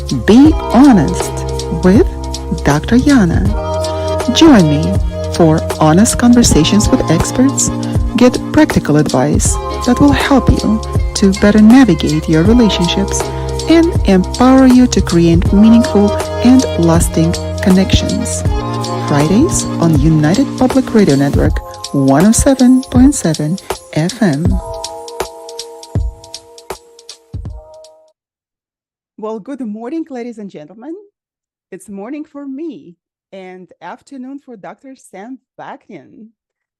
Be Honest with Dr. Yana. Join me for honest conversations with experts, get practical advice that will help you to better navigate your relationships and empower you to create meaningful and lasting connections. Fridays on United Public Radio Network 107.7 FM. Well, good morning, ladies and gentlemen. It's morning for me and afternoon for Dr. Sam Vaknin.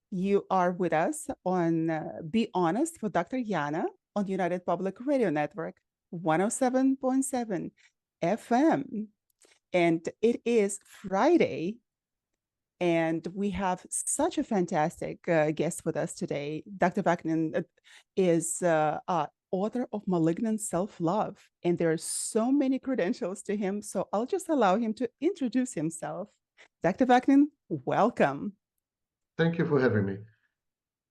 You are with us on Be Honest with Dr. Yana on United Public Radio Network 107.7 FM. And it is Friday, and we have such a fantastic guest with us today. Dr. Vaknin is author of Malignant Self-Love, and there are so many credentials to him, so I'll just allow him to introduce himself. Dr. Vaknin, welcome. Thank you for having me.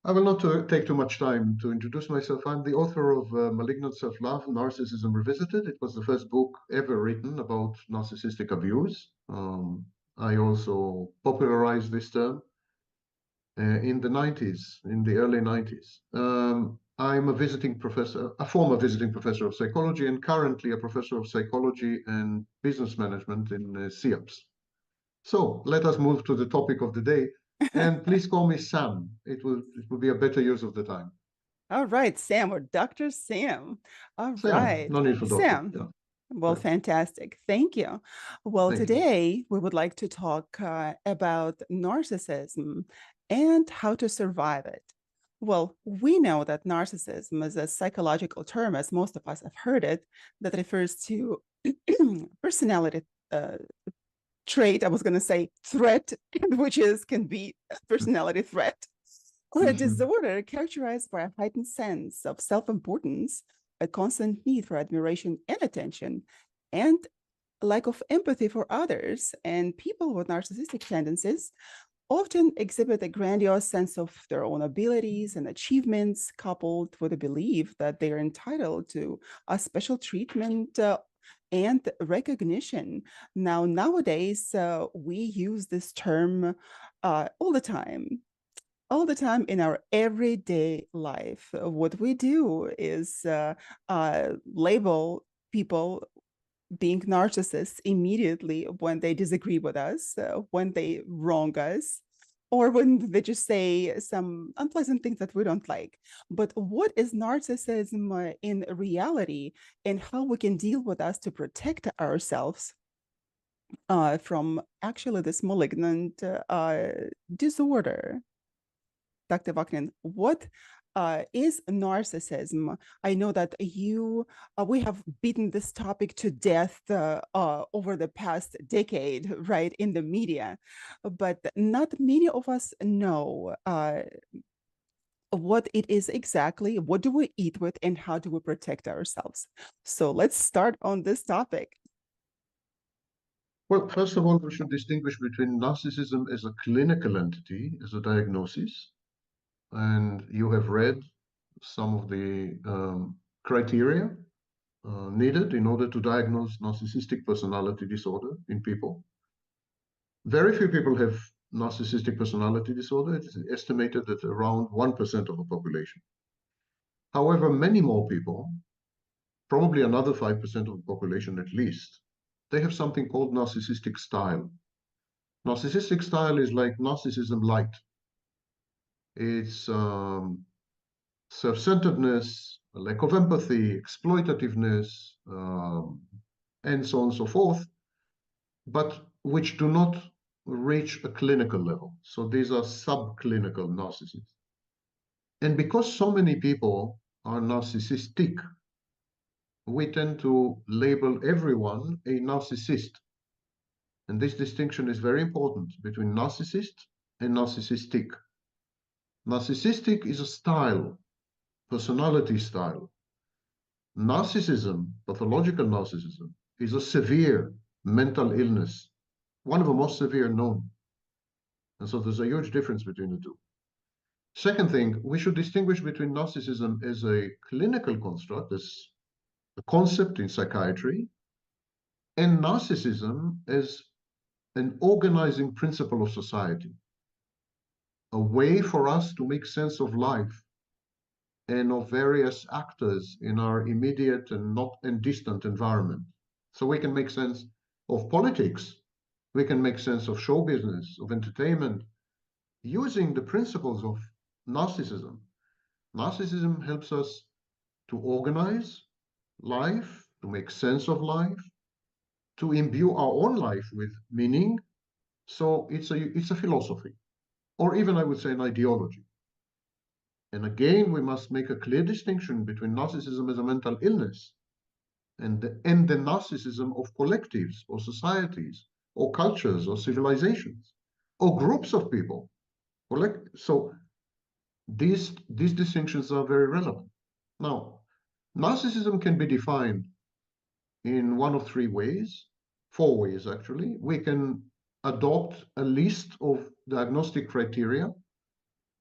I will not take too much time to introduce myself. I'm the author of Malignant Self-Love, Narcissism Revisited. It was the first book ever written about narcissistic abuse. I also popularized this term in the 90s, in the early 90s. I'm a visiting professor, a former visiting professor of psychology, and currently a professor of psychology and business management in Ciaps. So let us move to the topic of the day. And please call me Sam. It will be a better use of the time. All right, Sam, or Dr. Sam. All Sam, right. no need for doctor. Sam. Yeah. Well, fantastic. Thank you. Well, today we would like to talk about narcissism and how to survive it. Well, we know that narcissism is a psychological term, as most of us have heard it, that refers to personality trait. I was going to say threat, which can be a personality threat, or a disorder characterized by a heightened sense of self-importance, a constant need for admiration and attention, and lack of empathy for others. And people with narcissistic tendencies often exhibit a grandiose sense of their own abilities and achievements, coupled with a belief that they are entitled to a special treatment and recognition. Now, nowadays, we use this term all the time in our everyday life. What we do is label people being narcissists immediately when they disagree with us, when they wrong us, or when they just say some unpleasant things that we don't like. But what is narcissism in reality, and how we can deal with us to protect ourselves from actually this malignant disorder? Dr. Vaknin, what is narcissism? I know that we have beaten this topic to death over the past decade, right, in the media, but not many of us know what it is exactly, what do we eat with, and how do we protect ourselves? So let's start on this topic. Well, first of all, we should distinguish between narcissism as a clinical entity, as a diagnosis, and you have read some of the criteria needed in order to diagnose narcissistic personality disorder in people. Very few people have narcissistic personality disorder. It is estimated that around 1% of the population. However, many more people, probably another 5% of the population at least, they have something called narcissistic style. Narcissistic style is like narcissism light. It's self-centeredness, a lack of empathy, exploitativeness, and so on and so forth, but which do not reach a clinical level. So these are subclinical narcissists. And because so many people are narcissistic, we tend to label everyone a narcissist. And this distinction is very important between narcissist and narcissistic. Narcissistic is a style, personality style. Narcissism, pathological narcissism, is a severe mental illness, one of the most severe known. And so there's a huge difference between the two. Second thing, we should distinguish between narcissism as a clinical construct, as a concept in psychiatry, and narcissism as an organizing principle of society, a way for us to make sense of life and of various actors in our immediate and distant environment. So we can make sense of politics, we can make sense of show business, of entertainment, using the principles of narcissism. Narcissism helps us to organize life, to make sense of life, to imbue our own life with meaning. So it's a philosophy, or even I would say an ideology. And again, we must make a clear distinction between narcissism as a mental illness and the narcissism of collectives or societies or cultures or civilizations or groups of people. So these distinctions are very relevant. Now, narcissism can be defined in one of three ways, four ways actually. We can adopt a list of diagnostic criteria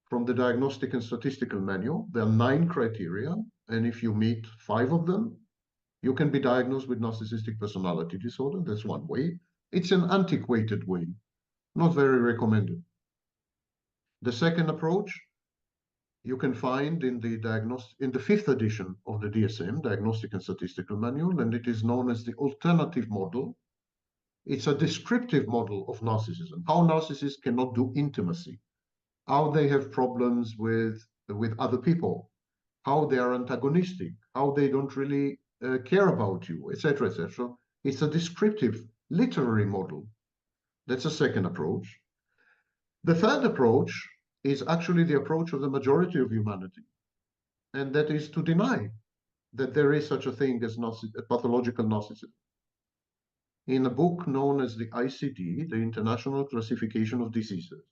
from the Diagnostic and Statistical Manual. There are 9 criteria, and if you meet 5 of them, you can be diagnosed with narcissistic personality disorder. That's one way. It's an antiquated way, not very recommended. The second approach you can find in the 5th edition of the DSM, Diagnostic and Statistical Manual, and it is known as the alternative model. It's a descriptive model of narcissism, how narcissists cannot do intimacy, how they have problems with other people, how they are antagonistic, how they don't really care about you, etc., etc. It's a descriptive literary model. That's a second approach. The third approach is actually the approach of the majority of humanity, and that is to deny that there is such a thing as pathological narcissism. In a book known as the ICD, the International Classification of Diseases,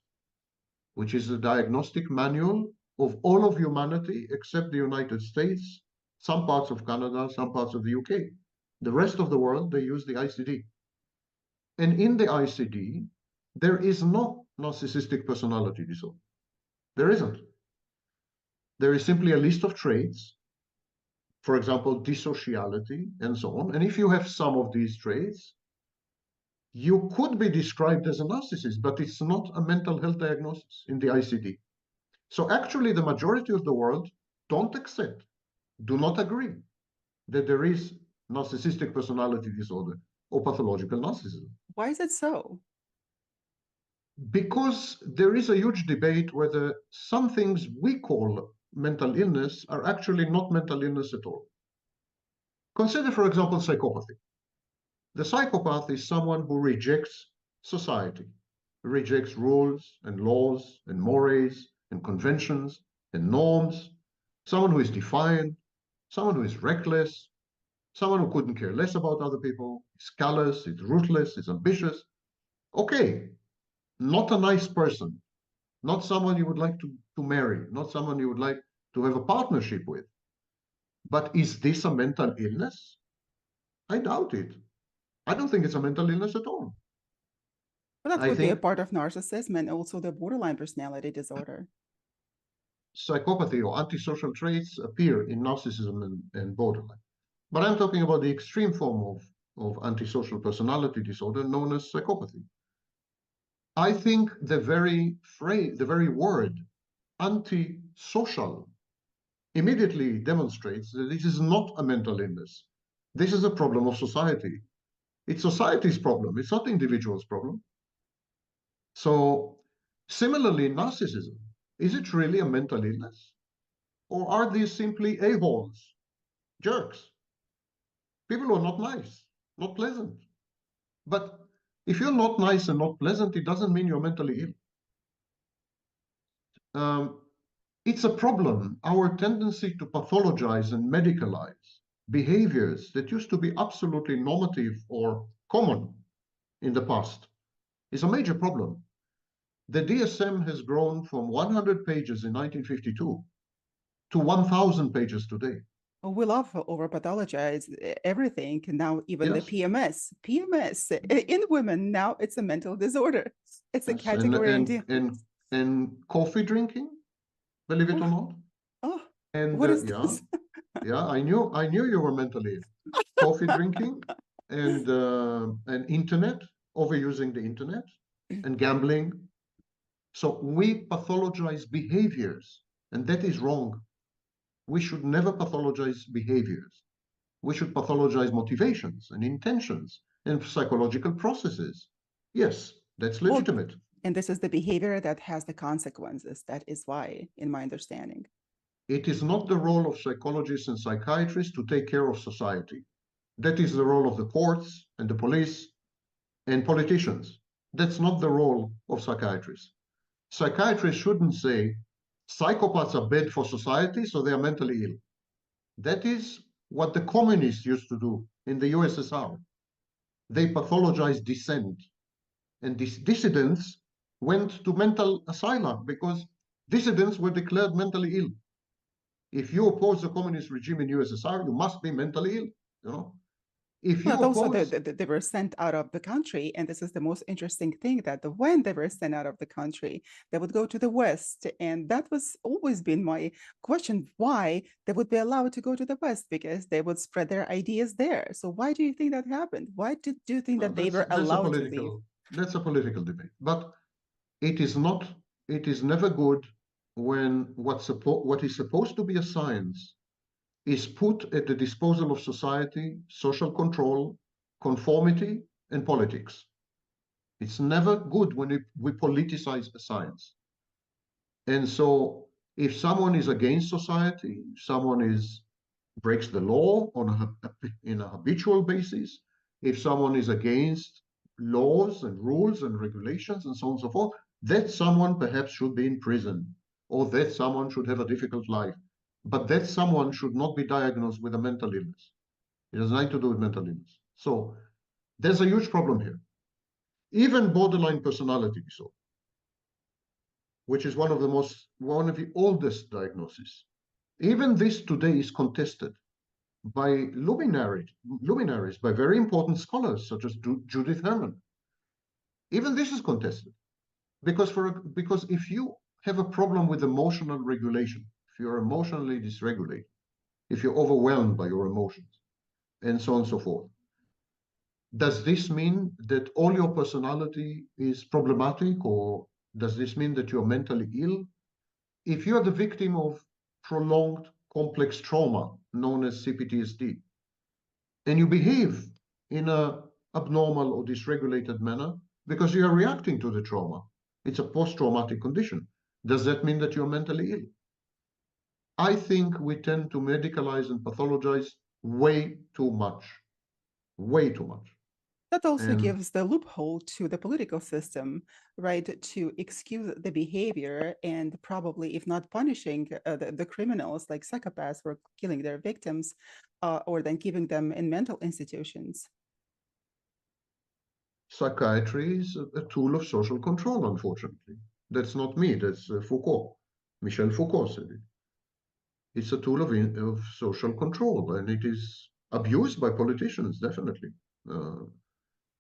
which is a diagnostic manual of all of humanity except the United States, some parts of Canada, some parts of the UK. The rest of the world, they use the ICD. And in the ICD, there is no narcissistic personality disorder. There isn't. There is simply a list of traits, for example, dissociality and so on. And if you have some of these traits, you could be described as a narcissist, but it's not a mental health diagnosis in the ICD. So actually, the majority of the world don't accept, do not agree that there is narcissistic personality disorder or pathological narcissism. Why is it so? Because there is a huge debate whether some things we call mental illness are actually not mental illness at all. Consider, for example, psychopathy. The psychopath is someone who rejects society, rejects rules and laws and mores and conventions and norms, someone who is defiant, someone who is reckless, someone who couldn't care less about other people, is callous, is ruthless, is ambitious. Okay, not a nice person, not someone you would like to marry, not someone you would like to have a partnership with. But is this a mental illness? I doubt it. I don't think it's a mental illness at all. Well, that would be a part of narcissism and also the borderline personality disorder. Psychopathy or antisocial traits appear in narcissism and borderline. But I'm talking about the extreme form of antisocial personality disorder known as psychopathy. I think the very word antisocial immediately demonstrates that this is not a mental illness. This is a problem of society. It's society's problem. It's not the individual's problem. So similarly, narcissism, is it really a mental illness? Or are these simply a-holes, jerks, people who are not nice, not pleasant? But if you're not nice and not pleasant, it doesn't mean you're mentally ill. It's a problem, our tendency to pathologize and medicalize behaviors that used to be absolutely normative or common in the past is a major problem. The DSM has grown from 100 pages in 1952 to 1,000 pages today. Well, we love over-pathologize everything. Now, even the PMS in women, now it's a mental disorder. It's a category. And coffee drinking, believe it or not. Oh, and what is this? Yeah, I knew you were mentally ill. Coffee drinking and internet, overusing the internet, and gambling. So we pathologize behaviors, and that is wrong. We should never pathologize behaviors. We should pathologize motivations and intentions and psychological processes. Yes, that's Well, legitimate. and this is the behavior that has the consequences. That is why, in my understanding. It is not the role of psychologists and psychiatrists to take care of society. That is the role of the courts and the police and politicians. That's not the role of psychiatrists. Psychiatrists shouldn't say psychopaths are bad for society, so they are mentally ill. That is what the communists used to do in the USSR. They pathologized dissent, and these dissidents went to mental asylum because dissidents were declared mentally ill. If you oppose the communist regime in USSR, you must be mentally ill. You know, if you But also oppose, they were sent out of the country. And this is the most interesting thing, that when they were sent out of the country, they would go to the West. And that was always been my question, why they would be allowed to go to the West, because they would spread their ideas there. So why do you think that happened? Why do you think well, that they were allowed to leave? that's a political debate. But it is not, it is never good when what is supposed to be a science is put at the disposal of society, social control, conformity, and politics. It's never good when we politicize a science. And so if someone is against society, someone breaks the law in a habitual basis, if someone is against laws and rules and regulations and so on and so forth, that someone perhaps should be in prison, or that someone should have a difficult life. But that someone should not be diagnosed with a mental illness. It has nothing to do with mental illness. So there's a huge problem here. Even borderline personality disorder, which is one of the oldest diagnoses, even this today is contested by luminaries, by very important scholars such as Judith Herman. Even this is contested because if you have a problem with emotional regulation, if you're emotionally dysregulated, if you're overwhelmed by your emotions, and so on and so forth, does this mean that all your personality is problematic, or does this mean that you're mentally ill? If you are the victim of prolonged complex trauma known as CPTSD, and you behave in a abnormal or dysregulated manner because you are reacting to the trauma, it's a post-traumatic condition. Does that mean that you're mentally ill? I think we tend to medicalize and pathologize way too much, way too much. That also And gives the loophole to the political system, right, to excuse the behavior and probably, if not punishing the criminals like psychopaths for killing their victims, or then keeping them in mental institutions. psychiatry is a tool of social control, unfortunately. That's not me, that's Foucault. Michel Foucault said it. It's a tool of social control, and it is abused by politicians, definitely.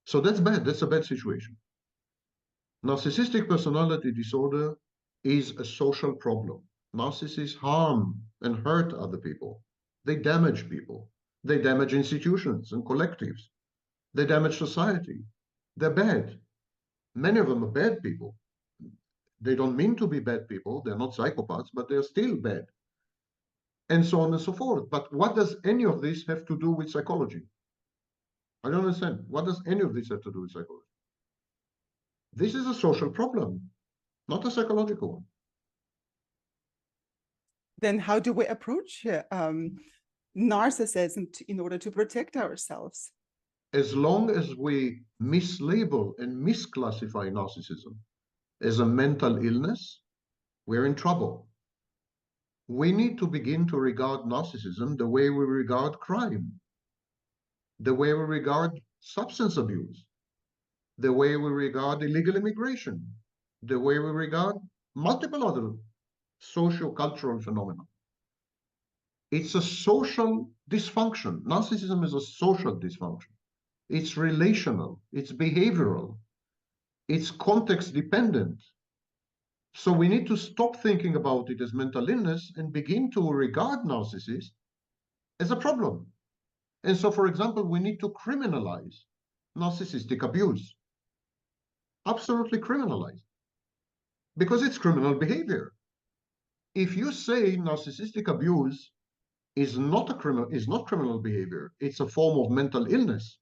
So that's bad. That's a bad situation. Narcissistic personality disorder is a social problem. Narcissists harm and hurt other people. They damage people. They damage institutions and collectives. They damage society. They're bad. Many of them are bad people. They don't mean to be bad people. They're not psychopaths, but they're still bad. And so on and so forth. But what does any of this have to do with psychology? I don't understand. What does any of this have to do with psychology? This is a social problem, not a psychological one. Then how do we approach narcissism in order to protect ourselves? As long as we mislabel and misclassify narcissism as a mental illness, we're in trouble. We need to begin to regard narcissism the way we regard crime, the way we regard substance abuse, the way we regard illegal immigration, the way we regard multiple other socio-cultural phenomena. It's a social dysfunction. Narcissism is a social dysfunction. It's relational, it's behavioral, it's context dependent. So we need to stop thinking about it as mental illness and begin to regard narcissists as a problem, And so, for example, we need to criminalize narcissistic abuse. Absolutely criminalize. Because it's criminal behavior. If you say narcissistic abuse is not criminal behavior, it's a form of mental illness,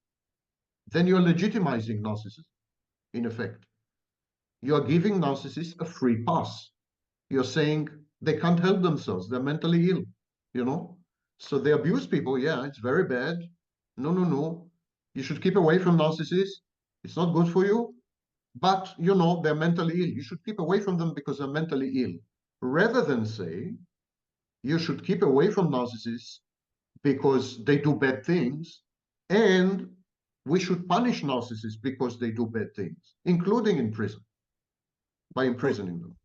then you're legitimizing narcissism, in effect. You're giving narcissists a free pass. You're saying they can't help themselves, they're mentally ill, you know? So they abuse people, yeah, it's very bad. No, no, no. You should keep away from narcissists. It's not good for you. But, you know, they're mentally ill. You should keep away from them because they're mentally ill. Rather than say, you should keep away from narcissists because they do bad things, and we should punish narcissists because they do bad things, including in prison, by imprisoning them.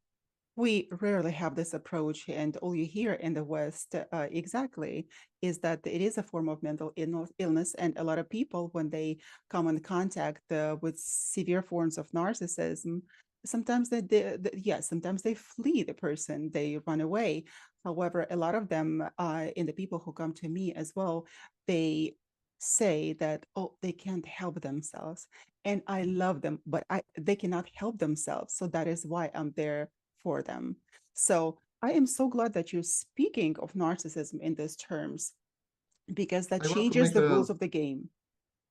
We rarely have this approach, and all you hear in the West exactly is that it is a form of mental illness. And a lot of people, when they come in contact with severe forms of narcissism, sometimes sometimes they flee the person, they run away. However, a lot of them, in the people who come to me as well, they say that, oh, they can't help themselves. And I love them, but they cannot help themselves. So that is why I'm there for them. So I am so glad that you're speaking of narcissism in these terms, because that changes the rules of the game.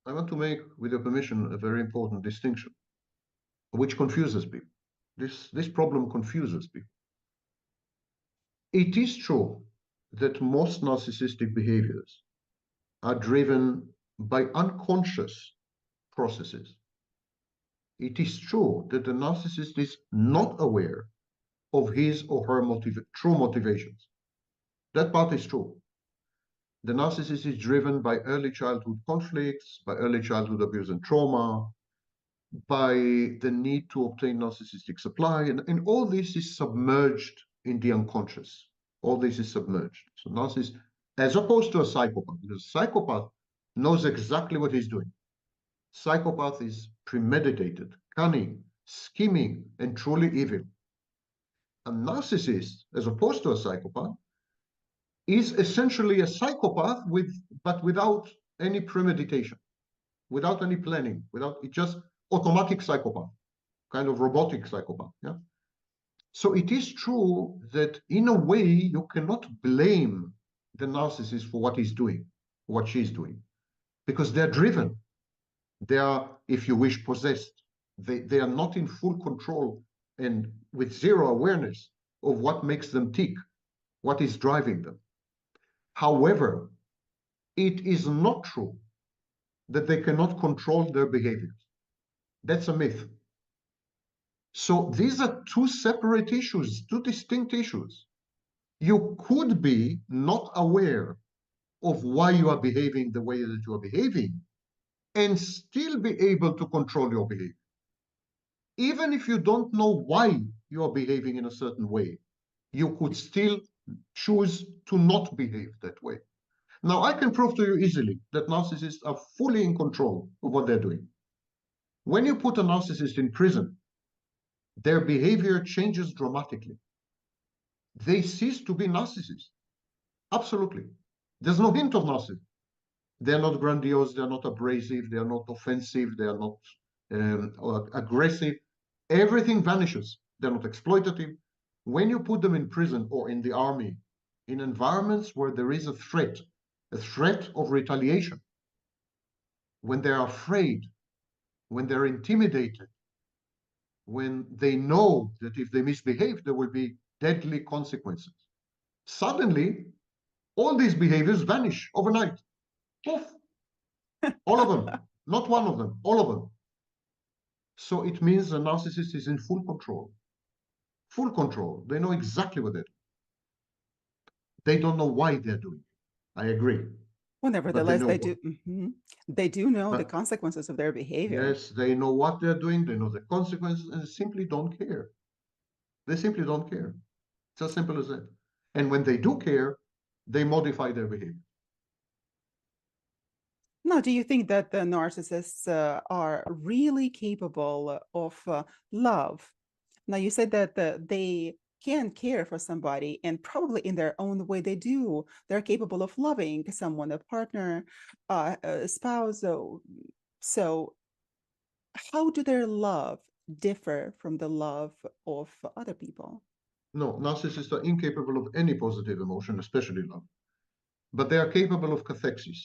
I want to make, with your permission, a very important distinction, which confuses people. This problem confuses people. It is true that most narcissistic behaviors are driven by unconscious processes. It is true that the narcissist is not aware of his or her true motivations. That part is true. The narcissist is driven by early childhood conflicts, by early childhood abuse and trauma, by the need to obtain narcissistic supply, and all this is submerged in the unconscious. All this is submerged. So narcissist, as opposed to a psychopath, because a psychopath knows exactly what he's doing. Psychopath is premeditated, cunning, scheming, and truly evil. A narcissist, as opposed to a psychopath, is essentially a psychopath but without any premeditation, without any planning, without it, just automatic psychopath, kind of robotic psychopath. Yeah. So it is true that in a way you cannot blame the narcissist for what he's doing, what she's doing, because they're driven. They are, if you wish, possessed. They are not in full control and with zero awareness of what makes them tick, what is driving them. However, it is not true that they cannot control their behaviors. That's a myth. So these are two separate issues, two distinct issues. You could be not aware of why you are behaving the way that you are behaving and still be able to control your behavior. Even if you don't know why you are behaving in a certain way, you could still choose to not behave that way. Now, I can prove to you easily that narcissists are fully in control of what they're doing. When you put a narcissist in prison, their behavior changes dramatically. They cease to be narcissists. Absolutely. There's no hint of narcissism. They're not grandiose, they're not abrasive, they're not offensive, they're not aggressive. Everything vanishes. They're not exploitative. When you put them in prison or in the army, in environments where there is a threat of retaliation, when they're afraid, when they're intimidated, when they know that if they misbehave, there will be deadly consequences. Suddenly, all these behaviors vanish overnight. Poof. All of them. Not one of them. All of them. So it means the narcissist is in full control. Full control. They know exactly what they're doing. They don't know why they're doing it. I agree. Well, nevertheless, they do. They do know the consequences of their behavior. Yes, they know what they're doing. They know the consequences, and they simply don't care. They simply don't care. It's as simple as that. And when they do care, they modify their behavior. Now, do you think that the narcissists are really capable of love? Now, you said that they can care for somebody, and probably in their own way they do. They're capable of loving someone, a partner, a spouse. So how do their love differ from the love of other people? No, narcissists are incapable of any positive emotion, especially love. But they are capable of cathexis.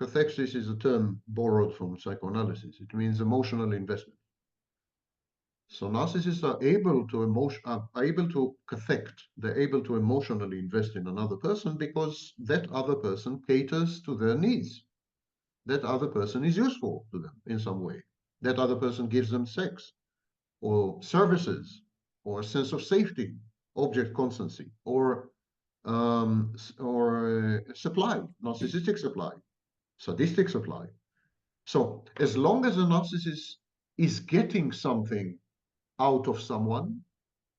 Cathexis is a term borrowed from psychoanalysis. It means emotional investment. So narcissists are able to cathect. They're able to emotionally invest in another person because that other person caters to their needs. That other person is useful to them in some way. That other person gives them sex or services or a sense of safety, object constancy, or supply, narcissistic supply, sadistic supply. So as long as a narcissist is getting something out of someone,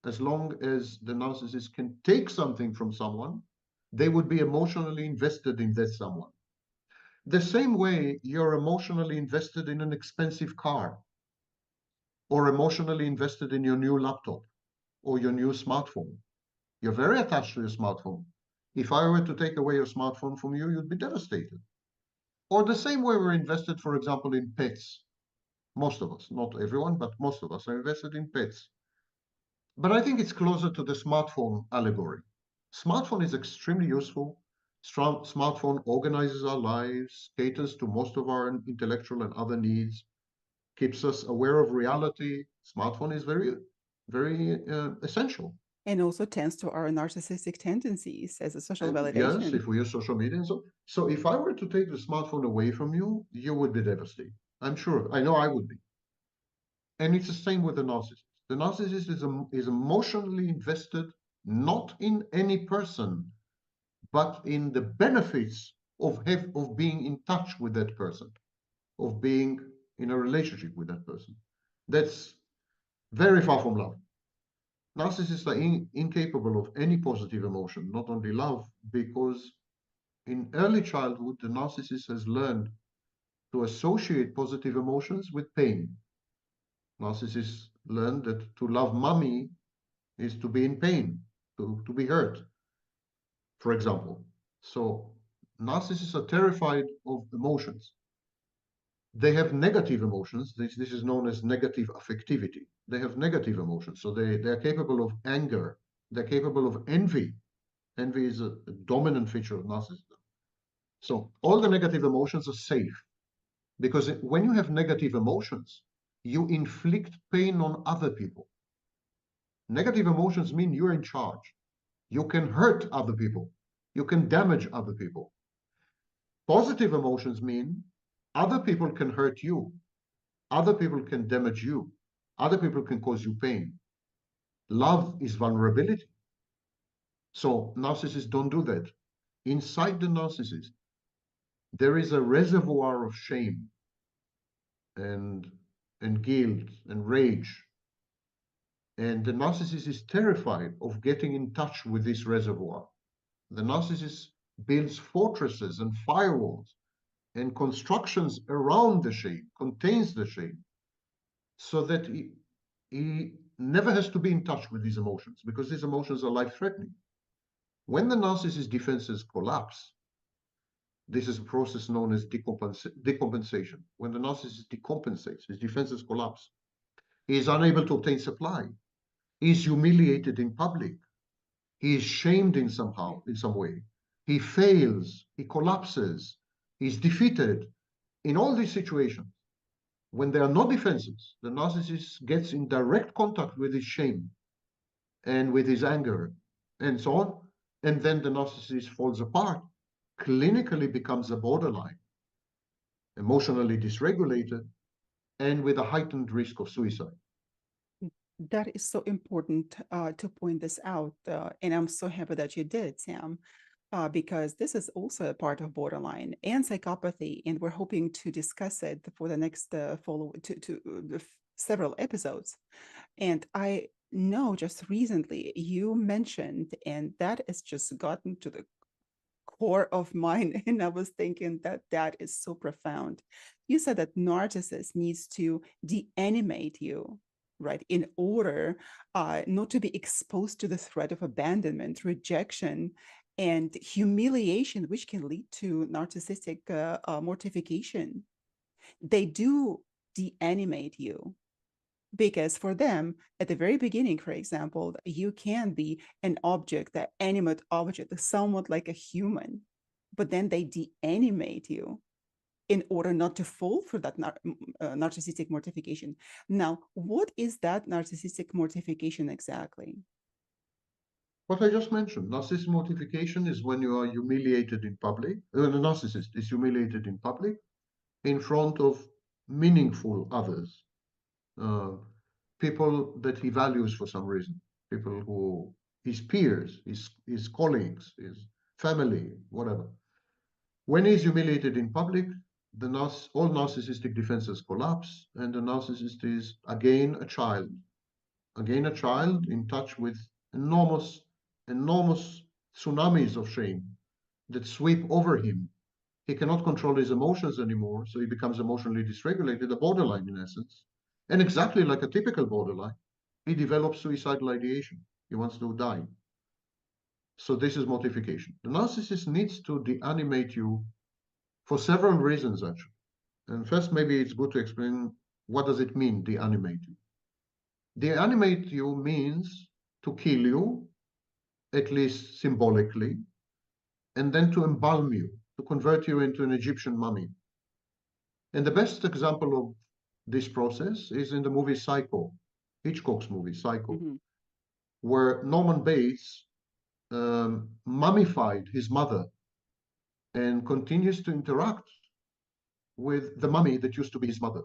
as long as the narcissist can take something from someone, they would be emotionally invested in that someone. The same way you're emotionally invested in an expensive car or emotionally invested in your new laptop or your new smartphone. You're very attached to your smartphone. If I were to take away your smartphone from you, you'd be devastated. Or the same way we're invested, for example, in pets. Most of us, not everyone, but most of us are invested in pets. But I think it's closer to the smartphone allegory. Smartphone is extremely useful. Smartphone organizes our lives, caters to most of our intellectual and other needs, keeps us aware of reality. Smartphone is very, very essential. And also tends to our narcissistic tendencies as a social And yes, validation. if we use social media and so if I were to take the smartphone away from you, you would be devastated. I'm sure. I know I would be. And it's the same with the narcissist. The narcissist is emotionally invested not in any person, but in the benefits of being in touch with that person, of being in a relationship with that person. That's very far from love. Narcissists are incapable of any positive emotion, not only love, because in early childhood, the narcissist has learned to associate positive emotions with pain. Narcissists learn that to love mommy is to be in pain, to be hurt, for example. So narcissists are terrified of emotions. They have negative emotions. This is known as negative affectivity. They have negative emotions. So they're capable of anger. They're capable of envy. Envy is a dominant feature of narcissism. So all the negative emotions are safe because when you have negative emotions, you inflict pain on other people. Negative emotions mean you're in charge. You can hurt other people. You can damage other people. Positive emotions mean other people can hurt you. Other people can damage you. Other people can cause you pain. Love is vulnerability. So narcissists don't do that. Inside the narcissist, there is a reservoir of shame and, and guilt and rage. And the narcissist is terrified of getting in touch with this reservoir. The narcissist builds fortresses and firewalls and constructions around the shame, contains the shame, so that he never has to be in touch with these emotions because these emotions are life-threatening. When the narcissist defenses collapse, this is a process known as decompensation. When the narcissist decompensates, his defenses collapse. He is unable to obtain supply. He is humiliated in public. He is shamed in some way. He fails. He collapses. He's defeated. In all these situations, when there are no defenses, the narcissist gets in direct contact with his shame and with his anger and so on. And then the narcissist falls apart, clinically becomes a borderline, emotionally dysregulated, and with a heightened risk of suicide. That is so important to point this out. And I'm so happy that you did, Sam, because this is also a part of borderline and psychopathy. And we're hoping to discuss it for the next several episodes. And I know just recently you mentioned, and that has just gotten to the core of mine. And I was thinking that that is so profound. You said that narcissist needs to deanimate you. right? In order not to be exposed to the threat of abandonment, rejection, and humiliation, which can lead to narcissistic mortification. They do deanimate you because for them, at the very beginning, for example, you can be an object, an animate object, somewhat like a human, but then they deanimate you in order not to fall for that narcissistic mortification. Now, what is that narcissistic mortification exactly? What I just mentioned, narcissistic mortification is when you are humiliated in public. A narcissist is humiliated in public in front of meaningful others, uh, people that he values for some reason, people who his peers, his colleagues, his family, whatever. When he's humiliated in public, all narcissistic defenses collapse, and the narcissist is again a child in touch with enormous, enormous tsunamis of shame that sweep over him. He cannot control his emotions anymore, so he becomes emotionally dysregulated, a borderline in essence. And exactly like a typical borderline, he develops suicidal ideation. He wants to die. So this is mortification. The narcissist needs to deanimate you for several reasons, actually. And first, maybe it's good to explain what does it mean, deanimate you. Deanimate you means to kill you, at least symbolically, and then to embalm you, to convert you into an Egyptian mummy. And the best example of this process is in the movie Psycho, Hitchcock's movie Psycho, Mm-hmm. where Norman Bates mummified his mother and continues to interact with the mummy that used to be his mother.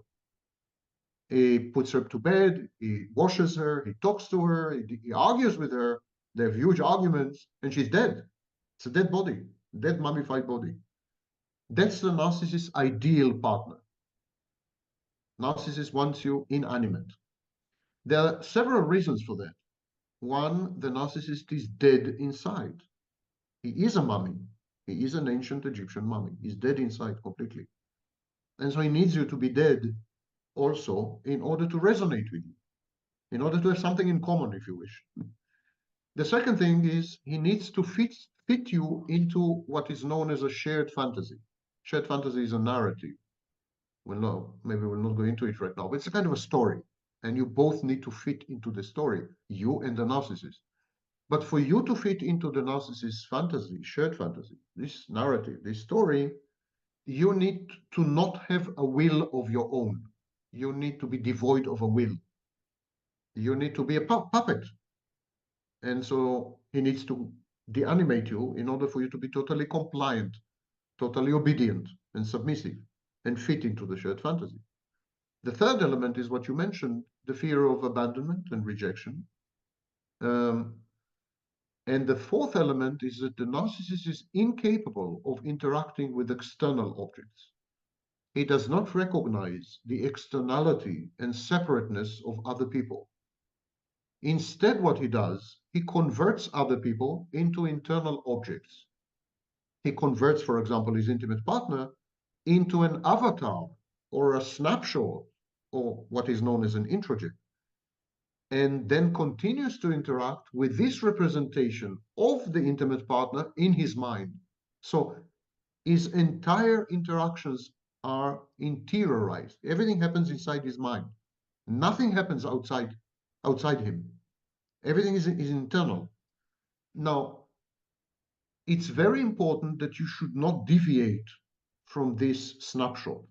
He puts her to bed, he washes her, he talks to her, he argues with her. They have huge arguments, and she's dead. It's a dead body, dead mummified body. That's the narcissist's ideal partner. Narcissist wants you inanimate. There are several reasons for that. One, the narcissist is dead inside. He is a mummy. He is an ancient Egyptian mummy. He's dead inside completely. And so he needs you to be dead also in order to resonate with you, in order to have something in common, if you wish. The second thing is he needs to fit you into what is known as a shared fantasy. Shared fantasy is a narrative. Well, no, maybe we'll not go into it right now, but it's a kind of a story. And you both need to fit into the story, you and the narcissist. But for you to fit into the narcissist's fantasy, shared fantasy, this narrative, this story, you need to not have a will of your own. You need to be devoid of a will. You need to be a puppet. And so he needs to deanimate you in order for you to be totally compliant, totally obedient and submissive and fit into the shared fantasy. The third element is what you mentioned, the fear of abandonment and rejection. And the fourth element is that the narcissist is incapable of interacting with external objects. He does not recognize the externality and separateness of other people. Instead, what he does, he converts other people into internal objects. He converts, for example, his intimate partner into an avatar or a snapshot or what is known as an introject, and then continues to interact with this representation of the intimate partner in his mind. So his entire interactions are interiorized. Everything happens inside his mind. Nothing happens outside him. Everything is internal. Now, it's very important that you should not deviate from this snapshot,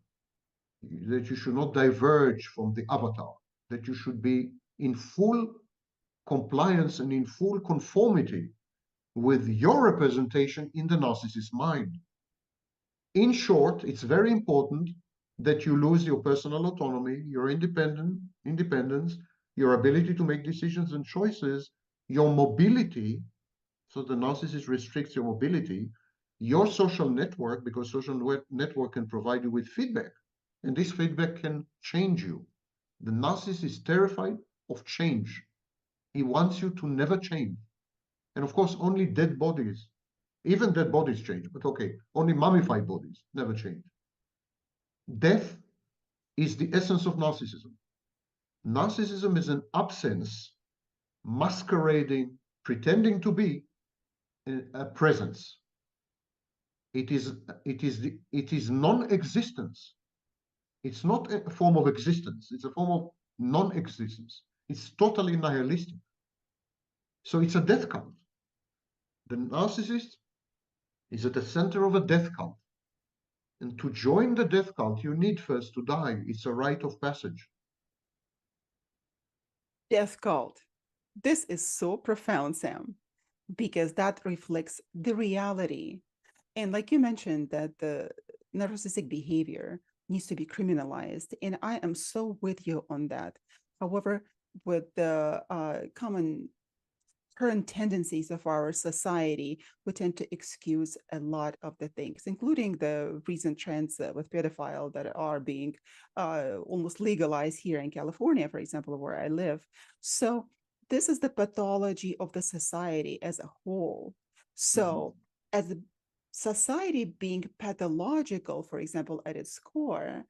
that you should not diverge from the avatar, that you should be in full compliance and in full conformity with your representation in the narcissist's mind. In short, it's very important that you lose your personal autonomy, your independence, your ability to make decisions and choices, your mobility. So the narcissist restricts your mobility, your social network, because social network can provide you with feedback, and this feedback can change you. The narcissist is terrified of change. He wants you to never change. And of course, only dead bodies, even dead bodies change, but okay, only mummified bodies never change. Death is the essence of narcissism. Narcissism is an absence masquerading, pretending to be a presence. It is non-existence. It's not a form of existence. It's a form of non-existence. It's totally nihilistic. So it's a death cult. The narcissist is at the center of a death cult. And to join the death cult, you need first to die. It's a rite of passage. Death cult. This is so profound, Sam, because that reflects the reality. And like you mentioned, that the narcissistic behavior needs to be criminalized. And I am so with you on that. However, with the common current tendencies of our society, we tend to excuse a lot of the things, including the recent trends with pedophile that are being almost legalized here in California, for example, where I live. So this is the pathology of the society as a whole. So as the society being pathological, for example, at its core,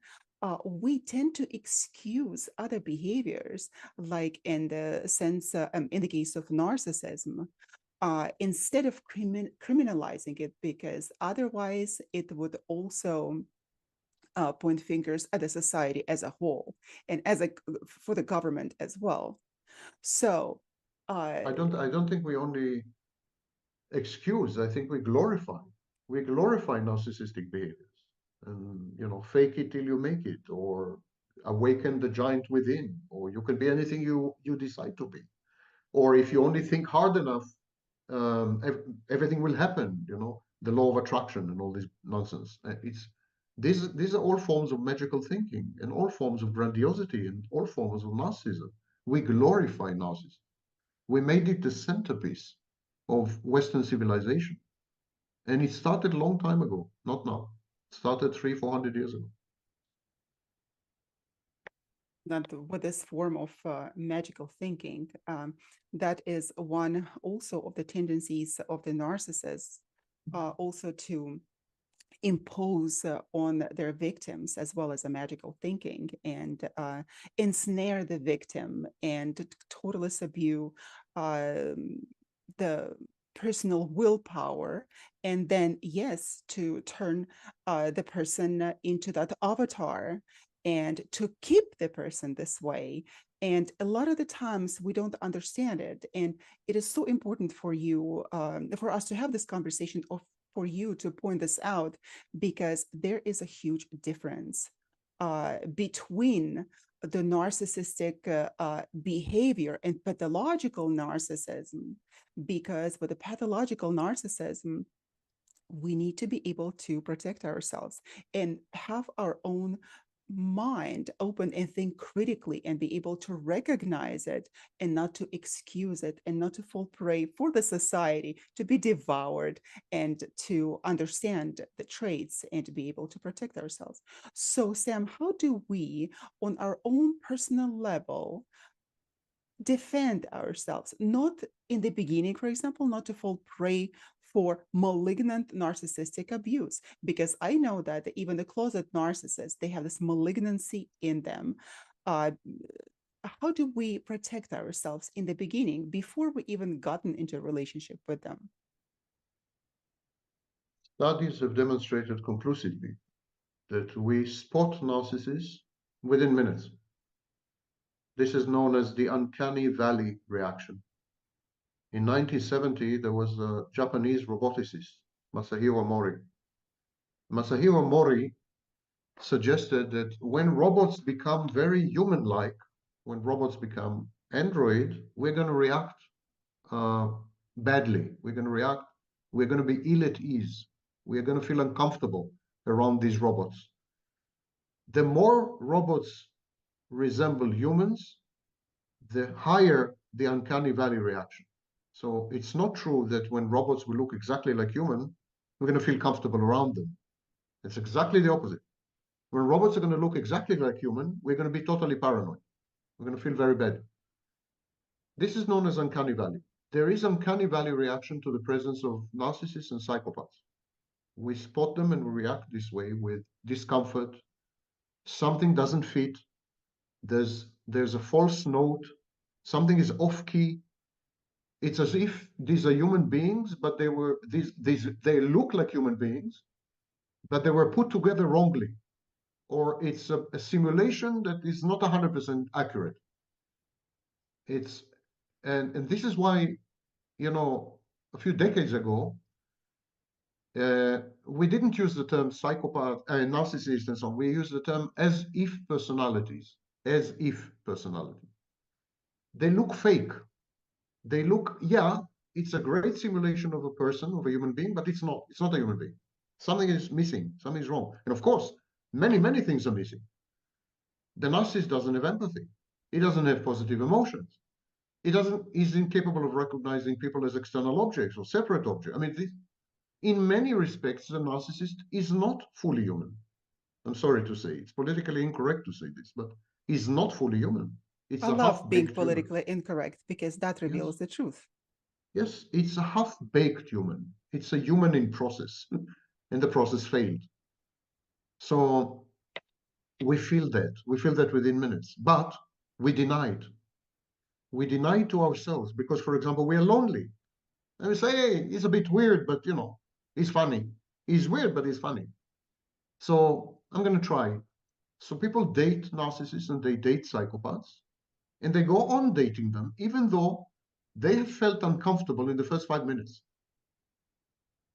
we tend to excuse other behaviors, like in the sense, in the case of narcissism, instead of criminalizing it, because otherwise it would also point fingers at the society as a whole and for the government as well. So I don't think we only excuse. I think we glorify. We glorify narcissistic behaviors, and fake it till you make it, or awaken the giant within, or you can be anything you decide to be. Or if you only think hard enough, everything will happen. The law of attraction and all this nonsense. These are all forms of magical thinking, and all forms of grandiosity, and all forms of narcissism. We glorify narcissism. We made it the centerpiece of Western civilization. And it started a long time ago, not now. It started 300-400 years ago. that with this form of magical thinking, that is one also of the tendencies of the narcissists, also to impose on their victims, as well as a magical thinking, and ensnare the victim and totally subdue the personal willpower, and then yes, to turn the person into that avatar and to keep the person this way. And a lot of the times we don't understand it, and it is so important for you, for us to have this conversation, or for you to point this out, because there is a huge difference between the narcissistic behavior and pathological narcissism. Because with the pathological narcissism, we need to be able to protect ourselves and have our own mind open and think critically and be able to recognize it and not to excuse it and not to fall prey for the society, to be devoured, and to understand the traits and to be able to protect ourselves. So Sam, how do we on our own personal level defend ourselves, not in the beginning, for example, not to fall prey for malignant narcissistic abuse? Because I know that even the closet narcissists, they have this malignancy in them. How do we protect ourselves in the beginning before we even gotten into a relationship with them? Studies have demonstrated conclusively that we spot narcissists within minutes. This is known as the uncanny valley reaction. In 1970, there was a Japanese roboticist, Masahiro Mori. Masahiro Mori suggested that when robots become very human-like, when robots become android, we're going to react badly. We're going to be ill at ease. We're going to feel uncomfortable around these robots. The more robots resemble humans, the higher the uncanny valley reaction. So it's not true that when robots will look exactly like human, we're going to feel comfortable around them. It's exactly the opposite. When robots are going to look exactly like human, we're going to be totally paranoid. We're going to feel very bad. This is known as uncanny valley. There is uncanny valley reaction to the presence of narcissists and psychopaths. We spot them and we react this way with discomfort. Something doesn't fit. There's There's a false note. Something is off key. It's as if these are human beings, but they look like human beings, but they were put together wrongly, or it's a simulation that is not 100% accurate. It's and this is why, you know, a few decades ago, we didn't use the term psychopath, narcissist, and so on. We used the term as if personalities, as if personality. They look fake. They look, yeah, it's a great simulation of a person, of a human being, but it's not. It's not a human being. Something is missing. Something is wrong. And of course, many things are missing. The narcissist doesn't have empathy. He doesn't have positive emotions. He's incapable of recognizing people as external objects or separate objects. I mean, in many respects, the narcissist is not fully human. I'm sorry to say, it's politically incorrect to say this, but he's not fully human. It's I a love being half-baked human. politically incorrect because that reveals the truth. Yes, it's a half-baked human. It's a human in process, and the process failed. So we feel that. We feel that within minutes, but we deny it. We deny it to ourselves because, for example, we are lonely. And we say, hey, he's a bit weird, but, you know, he's funny. He's weird, but he's funny. So I'm going to try. So people date narcissists and they date psychopaths, and they go on dating them, even though they have felt uncomfortable in the first 5 minutes.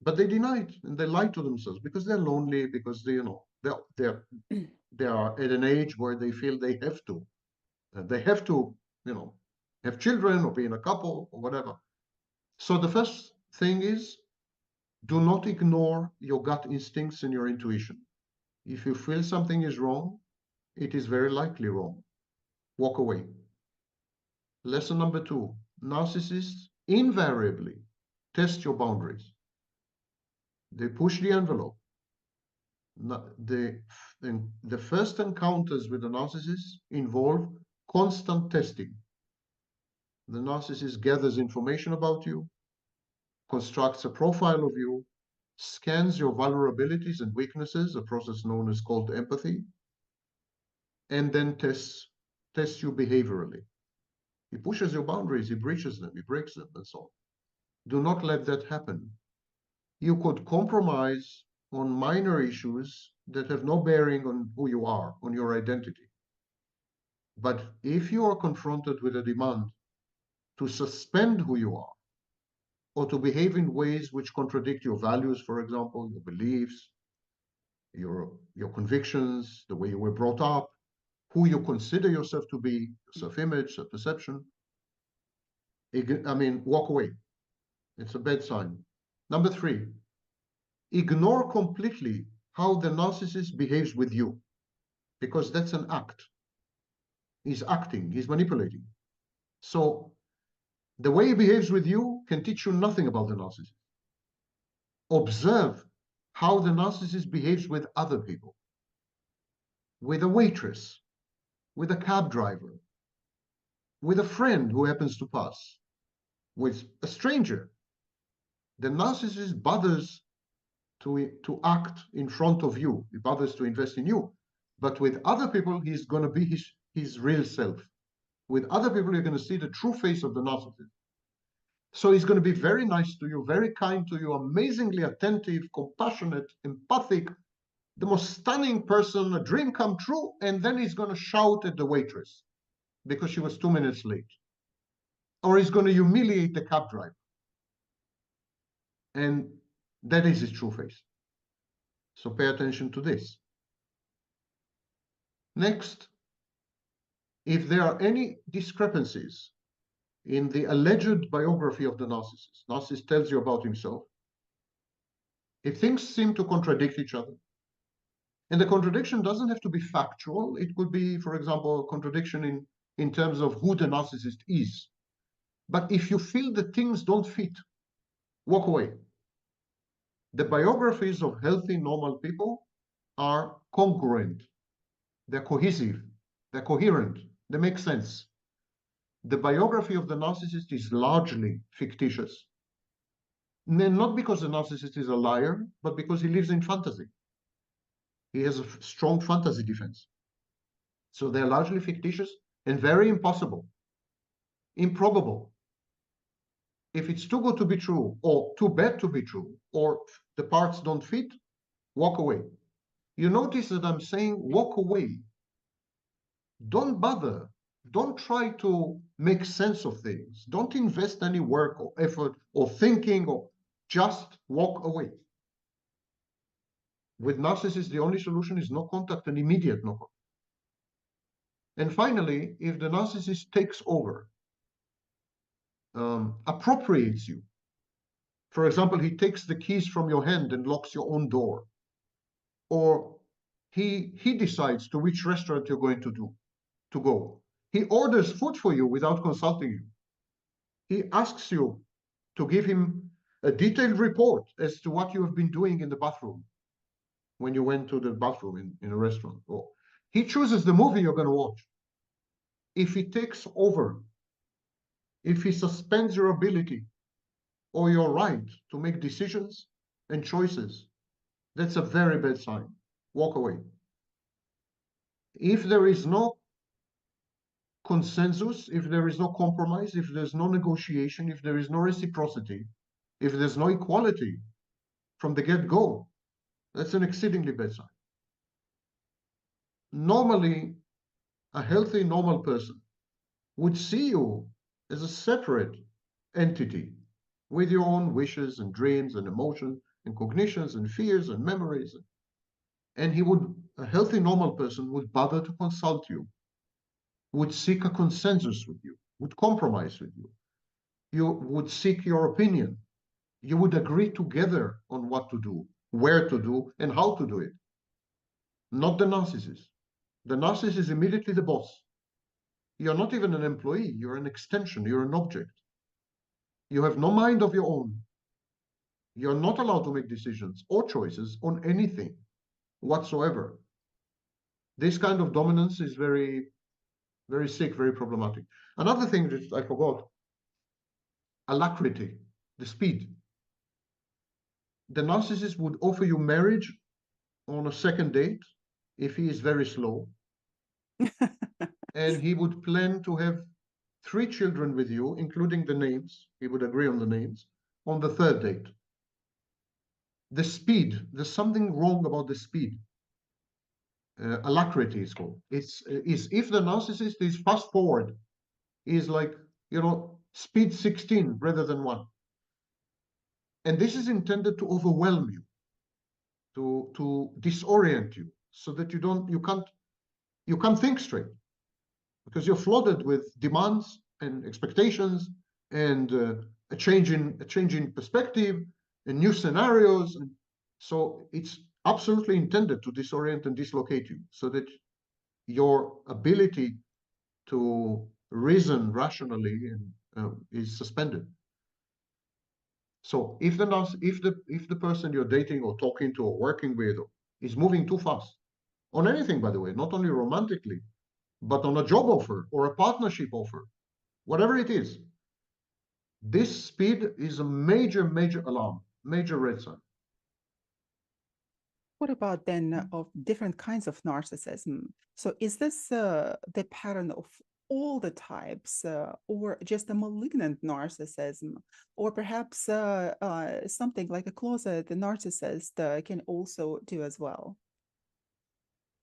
But they deny it and they lie to themselves because they're lonely, because they, you know, they are at an age where they feel they have to. They have to, you know, have children or be in a couple or whatever. So the first thing is, do not ignore your gut instincts and your intuition. If you feel something is wrong, it is very likely wrong. Walk away. Lesson number 2, narcissists invariably test your boundaries. They push the envelope. The first encounters with the narcissist involve constant testing. The narcissist gathers information about you, constructs a profile of you, scans your vulnerabilities and weaknesses, a process known as called empathy, and then tests you behaviorally. He pushes your boundaries, he breaches them, he breaks them, and so on. Do not let that happen. You could compromise on minor issues that have no bearing on who you are, on your identity. But if you are confronted with a demand to suspend who you are, or to behave in ways which contradict your values, for example, your beliefs, your convictions, the way you were brought up, who you consider yourself to be, self-image, self-perception, I mean, walk away. It's a bad sign. Number 3, ignore completely how the narcissist behaves with you, because that's an act. He's acting, he's manipulating. So the way he behaves with you can teach you nothing about the narcissist. Observe how the narcissist behaves with other people, with a waitress, with a cab driver, with a friend who happens to pass, with a stranger. The narcissist bothers to act in front of you. He bothers to invest in you. But with other people, he's going to be his real self. With other people, you're going to see the true face of the narcissist. So he's going to be very nice to you, very kind to you, amazingly attentive, compassionate, empathic, the most stunning person, a dream come true, and then he's going to shout at the waitress because she was 2 minutes late. Or he's going to humiliate the cab driver. And that is his true face. So pay attention to this. Next, if there are any discrepancies in the alleged biography of the narcissist tells you about himself, if things seem to contradict each other, and the contradiction doesn't have to be factual, it could be, for example, a contradiction in terms of who the narcissist is. But if you feel that things don't fit, walk away. The biographies of healthy, normal people are congruent. They're cohesive. They're coherent. They make sense. The biography of the narcissist is largely fictitious. Not because the narcissist is a liar, but because he lives in fantasy. He has a strong fantasy defense. So they're largely fictitious and very impossible, improbable. If it's too good to be true, or too bad to be true, or the parts don't fit, walk away. You notice that I'm saying walk away. Don't bother. Don't try to make sense of things. Don't invest any work or effort or thinking, or just walk away. With narcissists, the only solution is no contact, and immediate no contact. And finally, if the narcissist takes over, appropriates you, for example, he takes the keys from your hand and locks your own door, or he decides to which restaurant you're going to go. He orders food for you without consulting you. He asks you to give him a detailed report as to what you have been doing in the bathroom when you went to the bathroom in a restaurant. Or he chooses the movie you're going to watch. If he takes over, if he suspends your ability or your right to make decisions and choices, that's a very bad sign. Walk away. If there is no consensus, if there is no compromise, if there's no negotiation, if there is no reciprocity, if there's no equality from the get-go, that's an exceedingly bad sign. Normally, a healthy, normal person would see you as a separate entity with your own wishes and dreams and emotions and cognitions and fears and memories. And a healthy, normal person would bother to consult you, would seek a consensus with you, would compromise with you. You would seek your opinion. You would agree together on what to do, where to do, and how to do it. Not the narcissist. The narcissist is immediately the boss. You're not even an employee. You're an extension. You're an object. You have no mind of your own. You're not allowed to make decisions or choices on anything whatsoever. This kind of dominance is very, very sick, very problematic. Another thing that I forgot, alacrity, the speed. The narcissist would offer you marriage on a second date if he is very slow. And he would plan to have 3 children with you, including the names. He would agree on the names on the third date. The speed, there's something wrong about the speed. Alacrity is called. Is if the narcissist is fast forward, is like, speed 16 rather than 1. And this is intended to overwhelm you, to disorient you, so that you can't think straight, because you're flooded with demands and expectations and a change in perspective and new scenarios. And so it's absolutely intended to disorient and dislocate you, so that your ability to reason rationally is suspended. So if the person you're dating or talking to or working with is moving too fast on anything, by the way, not only romantically, but on a job offer or a partnership offer, whatever it is, this speed is a major, major alarm, major red sign. What about then of different kinds of narcissism? So is this the pattern of all the types, or just a malignant narcissism, or perhaps something like a closet narcissist can also do as well?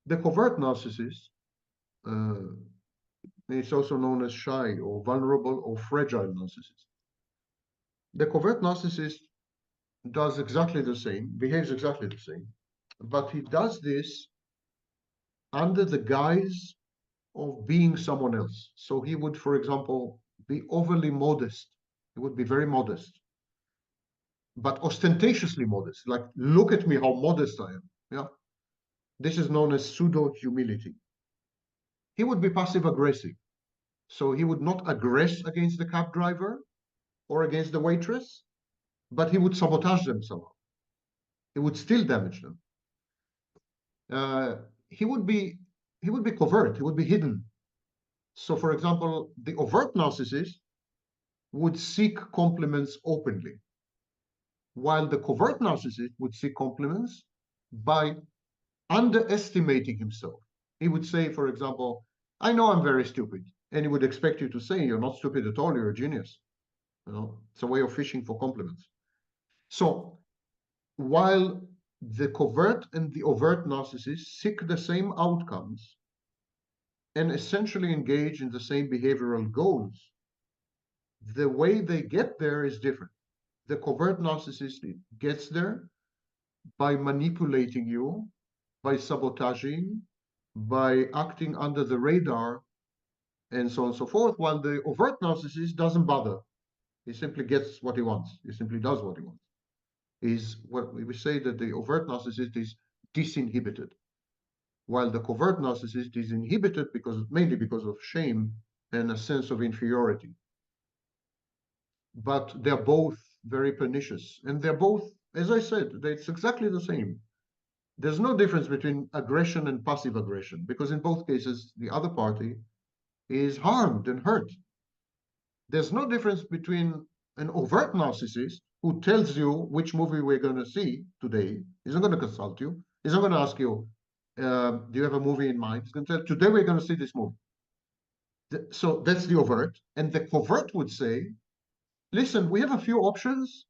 The covert narcissist, it's also known as shy or vulnerable or fragile narcissist. The covert narcissist does exactly the same, behaves exactly the same, but he does this under the guise of being someone else. So he would, for example, be overly modest. He would be very modest, but ostentatiously modest. Like, look at me, how modest I am. Yeah. This is known as pseudo humility. He would be passive aggressive. So he would not aggress against the cab driver or against the waitress, but he would sabotage them somehow. He would still damage them. He would be covert. He would be hidden. So, for example, the overt narcissist would seek compliments openly, while the covert narcissist would seek compliments by underestimating himself. He would say, for example, I know I'm very stupid. And he would expect you to say, you're not stupid at all, you're a genius. It's a way of fishing for compliments. So while the covert and the overt narcissists seek the same outcomes and essentially engage in the same behavioral goals, the way they get there is different. The covert narcissist gets there by manipulating you, by sabotaging, by acting under the radar, and so on and so forth, while the overt narcissist doesn't bother. He simply gets what he wants. He simply does what he wants. Is what we say that the overt narcissist is disinhibited, while the covert narcissist is inhibited mainly because of shame and a sense of inferiority. But they're both very pernicious, and they're both, as I said, it's exactly the same. There's no difference between aggression and passive aggression, because in both cases, the other party is harmed and hurt. There's no difference between an overt narcissist who tells you which movie we're going to see today. He's not going to consult you. He's not going to ask you, do you have a movie in mind? He's going to tell, today we're going to see this movie. So that's the overt. And the covert would say, listen, we have a few options,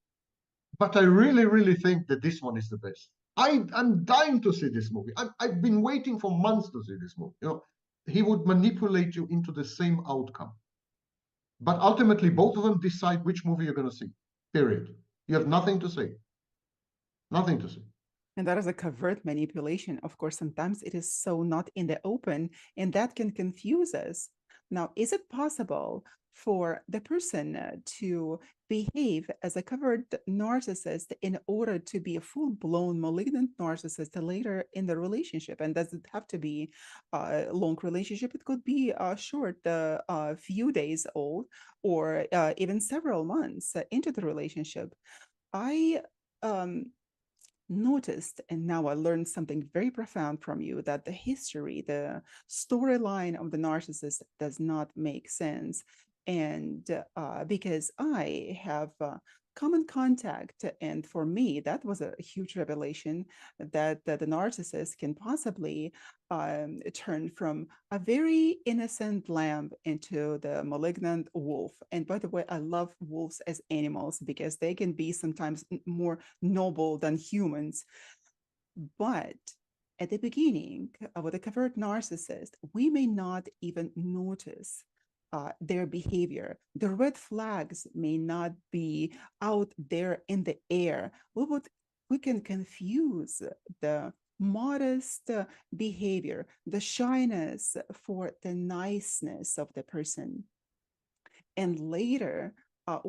but I really, really think that this one is the best. I'm dying to see this movie. I've been waiting for months to see this movie. He would manipulate you into the same outcome. But ultimately, both of them decide which movie you're going to see, period. You have nothing to say. Nothing to say. And that is a covert manipulation. Of course, sometimes it is so not in the open, and that can confuse us. Now, is it possible for the person to behave as a covert narcissist in order to be a full-blown malignant narcissist later in the relationship? And does it have to be a long relationship? It could be a short, a few days old, or even several months into the relationship. I noticed, and now I learned something very profound from you, that the history, the storyline of the narcissist does not make sense. And because I have come in contact, and for me, that was a huge revelation that the narcissist can possibly turn from a very innocent lamb into the malignant wolf. And by the way, I love wolves as animals because they can be sometimes more noble than humans. But at the beginning, with a covert narcissist, we may not even notice their behavior. The red flags may not be out there in the air. We can confuse the modest behavior, the shyness for the niceness of the person. And later,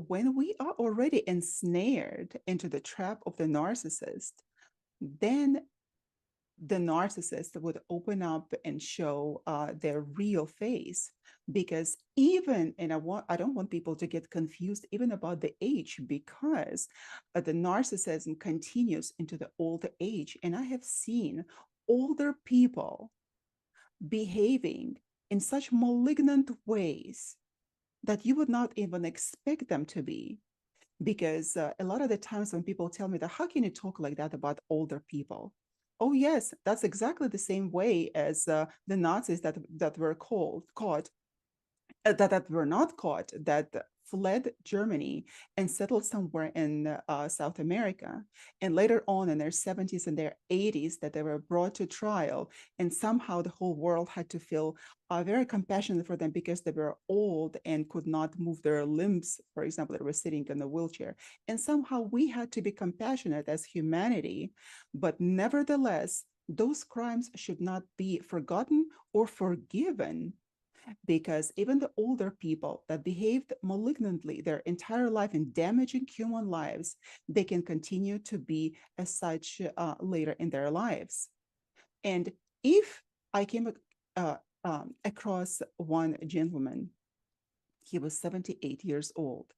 when we are already ensnared into the trap of the narcissist, then the narcissist would open up and show their real face. Because even, and I don't want people to get confused even about the age, because the narcissism continues into the older age. And I have seen older people behaving in such malignant ways that you would not even expect them to be. Because a lot of the times when people tell me that, how can you talk like that about older people? Oh, yes, that's exactly the same way as the Nazis that were caught, that were not caught, that fled Germany and settled somewhere in South America. And later on in their 70s and their 80s, that they were brought to trial. And somehow the whole world had to feel very compassionate for them because they were old and could not move their limbs. For example, they were sitting in a wheelchair. And somehow we had to be compassionate as humanity. But nevertheless, those crimes should not be forgotten or forgiven, because even the older people that behaved malignantly their entire life in damaging human lives, they can continue to be as such later in their lives. And if I came across one gentleman, he was 78 years old.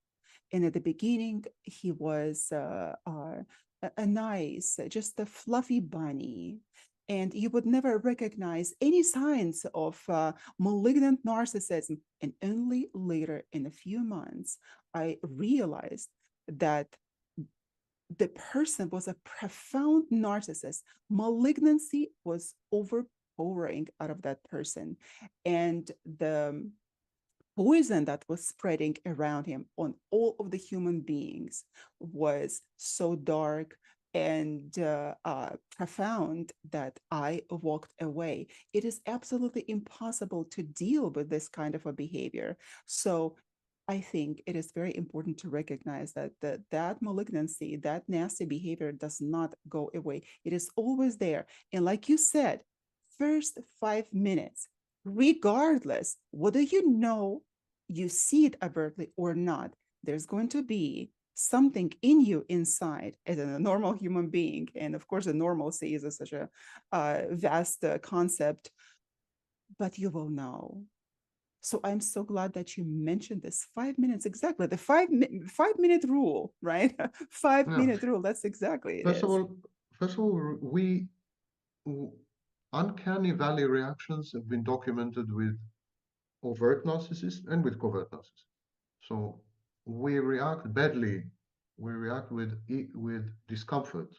And at the beginning, he was a nice, just a fluffy bunny. And you would never recognize any signs of malignant narcissism. And only later, in a few months, I realized that the person was a profound narcissist. Malignancy was pouring out of that person. And the poison that was spreading around him on all of the human beings was so dark and profound that I walked away. It is absolutely impossible to deal with this kind of a behavior. So I think it is very important to recognize that that malignancy, that nasty behavior does not go away. It is always there. And like you said, first 5 minutes, regardless whether you see it overtly or not, there's going to be something in you inside as a normal human being. And of course, the normalcy is such a vast concept, but you will know. So I'm so glad that you mentioned this 5 minutes, exactly the 5 minute rule, right? five Yeah. minute rule. That's exactly it First of is. all, uncanny valley reactions have been documented with overt narcissists and with covert narcissists. So we react badly. We react with discomfort.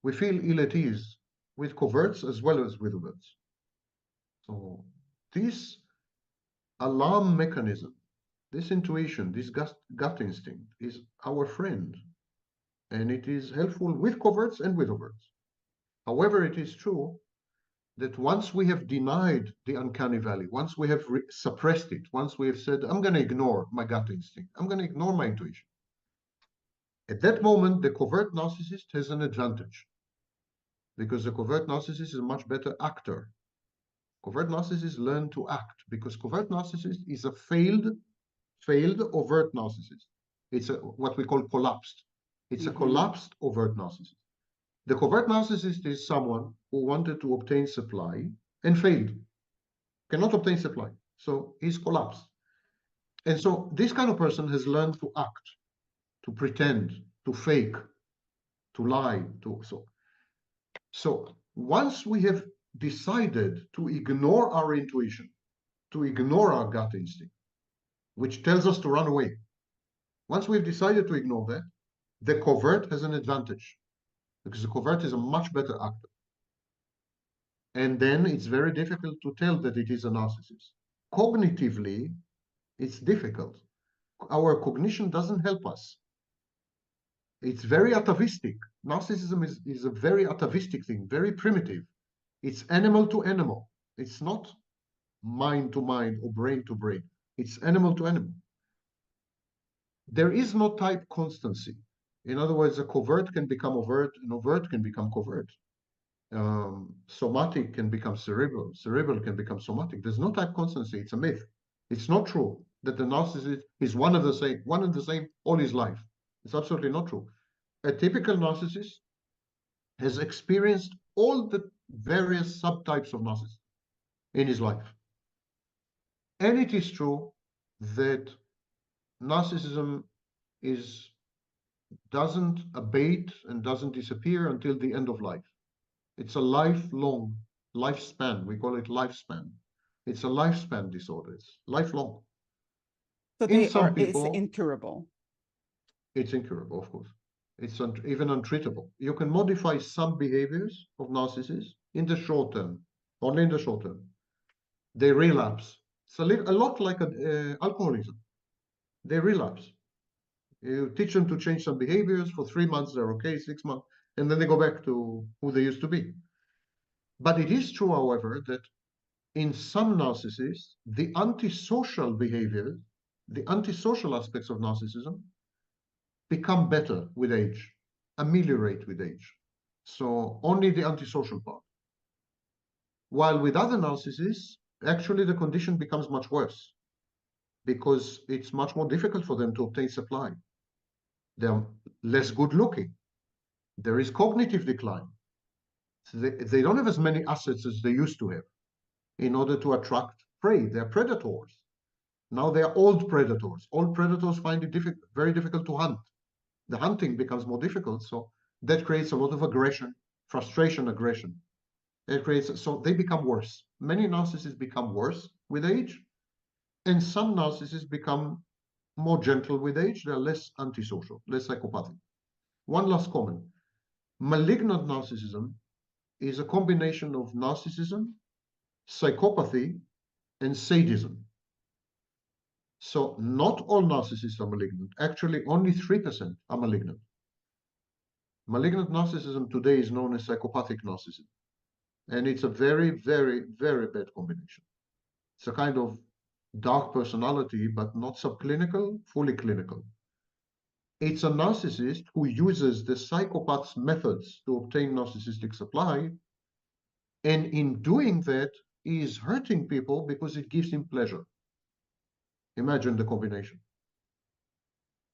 We feel ill at ease with coverts as well as with overts. So this alarm mechanism, this intuition, this gut instinct is our friend, and it is helpful with coverts and with overts. However, it is true that once we have denied the uncanny valley, once we have suppressed it, once we have said, I'm going to ignore my gut instinct, I'm going to ignore my intuition, at that moment, the covert narcissist has an advantage because the covert narcissist is a much better actor. Covert narcissists learn to act because covert narcissist is a failed overt narcissist. It's what we call collapsed. It's a collapsed overt narcissist. The covert narcissist is someone who wanted to obtain supply and failed, cannot obtain supply. So he's collapsed. And so this kind of person has learned to act, to pretend, to fake, to lie. So once we have decided to ignore our intuition, to ignore our gut instinct, which tells us to run away, once we've decided to ignore that, the covert has an advantage because the covert is a much better actor. And then it's very difficult to tell that it is a narcissist. Cognitively, it's difficult. Our cognition doesn't help us. It's very atavistic. Narcissism is a very atavistic thing, very primitive. It's animal to animal. It's not mind to mind or brain to brain. It's animal to animal. There is no type constancy. In other words, a covert can become overt, and overt can become covert. Somatic can become cerebral, cerebral can become somatic. There's no type constancy. It's a myth. It's not true that the narcissist is one and the same all his life. It's absolutely not true. A typical narcissist has experienced all the various subtypes of narcissism in his life. And it is true that narcissism doesn't abate and doesn't disappear until the end of life. It's a lifelong lifespan. We call it lifespan. It's a lifespan disorder. It's lifelong. So In they some are, it's people, incurable. it's incurable, of course. It's even untreatable. You can modify some behaviors of narcissists in the short term, only in the short term. They relapse. It's a lot like alcoholism. They relapse. You teach them to change some behaviors. For 3 months, they're okay, 6 months, and then they go back to who they used to be. But it is true, however, that in some narcissists, the antisocial behavior, the antisocial aspects of narcissism become better with age, ameliorate with age. So only the antisocial part. While with other narcissists, actually the condition becomes much worse because it's much more difficult for them to obtain supply. They're less good looking. There is cognitive decline. So they don't have as many assets as they used to have in order to attract prey. They're predators. Now they are old predators. Old predators find it very difficult to hunt. The hunting becomes more difficult, so that creates a lot of aggression, frustration, aggression. So they become worse. Many narcissists become worse with age, and some narcissists become more gentle with age. They're less antisocial, less psychopathic. One last comment. Malignant narcissism is a combination of narcissism, psychopathy, and sadism. So not all narcissists are malignant. Actually, only 3% are malignant. Malignant narcissism today is known as psychopathic narcissism. And it's a very, very, very bad combination. It's a kind of dark personality, but not subclinical, fully clinical. It's a narcissist who uses the psychopath's methods to obtain narcissistic supply. And in doing that, he is hurting people because it gives him pleasure. Imagine the combination.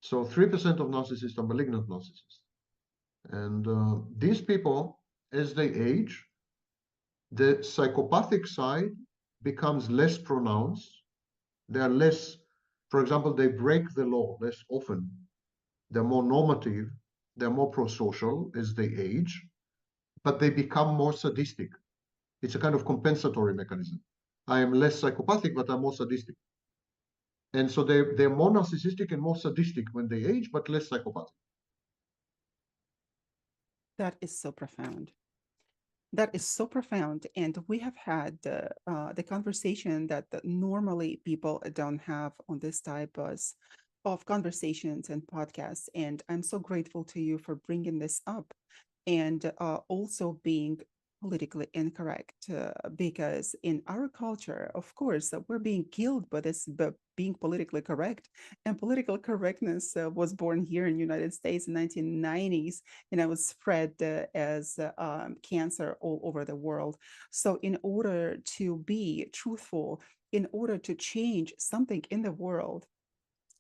So 3% of narcissists are malignant narcissists. And these people, as they age, the psychopathic side becomes less pronounced. They are less, for example, they break the law less often. They're more normative. They're more pro-social as they age, but they become more sadistic. It's a kind of compensatory mechanism. I am less psychopathic, but I'm more sadistic. And so they're more narcissistic and more sadistic when they age, but less psychopathic. That is so profound. That is so profound. And we have had the conversation that normally people don't have on this type of conversations and podcasts. And I'm so grateful to you for bringing this up and also being politically incorrect because in our culture, of course, we're being killed by this being politically correct. And political correctness was born here in the United States in 1990s, and it was spread as cancer all over the world. So in order to be truthful, in order to change something in the world,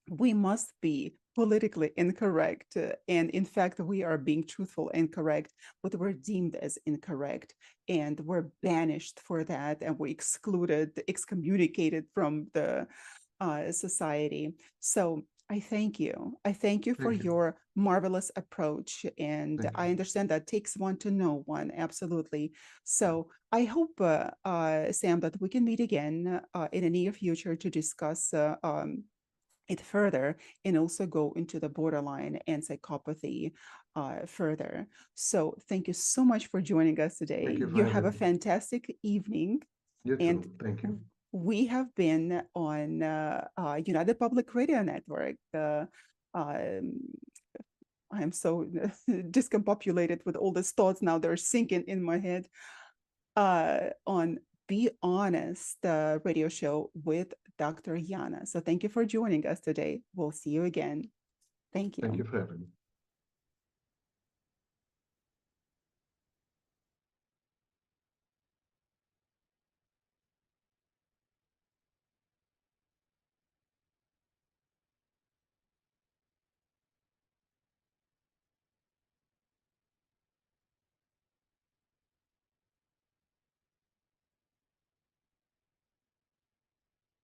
we must be politically incorrect. And in fact, we are being truthful and correct, but we're deemed as incorrect. And we're banished for that. And we're excluded, excommunicated from the society. So I thank you. I thank you for your marvelous approach. And I understand that takes one to know one, absolutely. So I hope, Sam, that we can meet again in the near future to discuss it further and also go into the borderline and psychopathy further. So thank you so much for joining us today. You have a fantastic evening. You too. And thank you. We have been on United Public Radio Network. I'm so discombobulated with all these thoughts now. They're sinking in my head. On Be Honest, the radio show with Dr. Yana. So thank you for joining us today. We'll see you again. Thank you. Thank you for having me.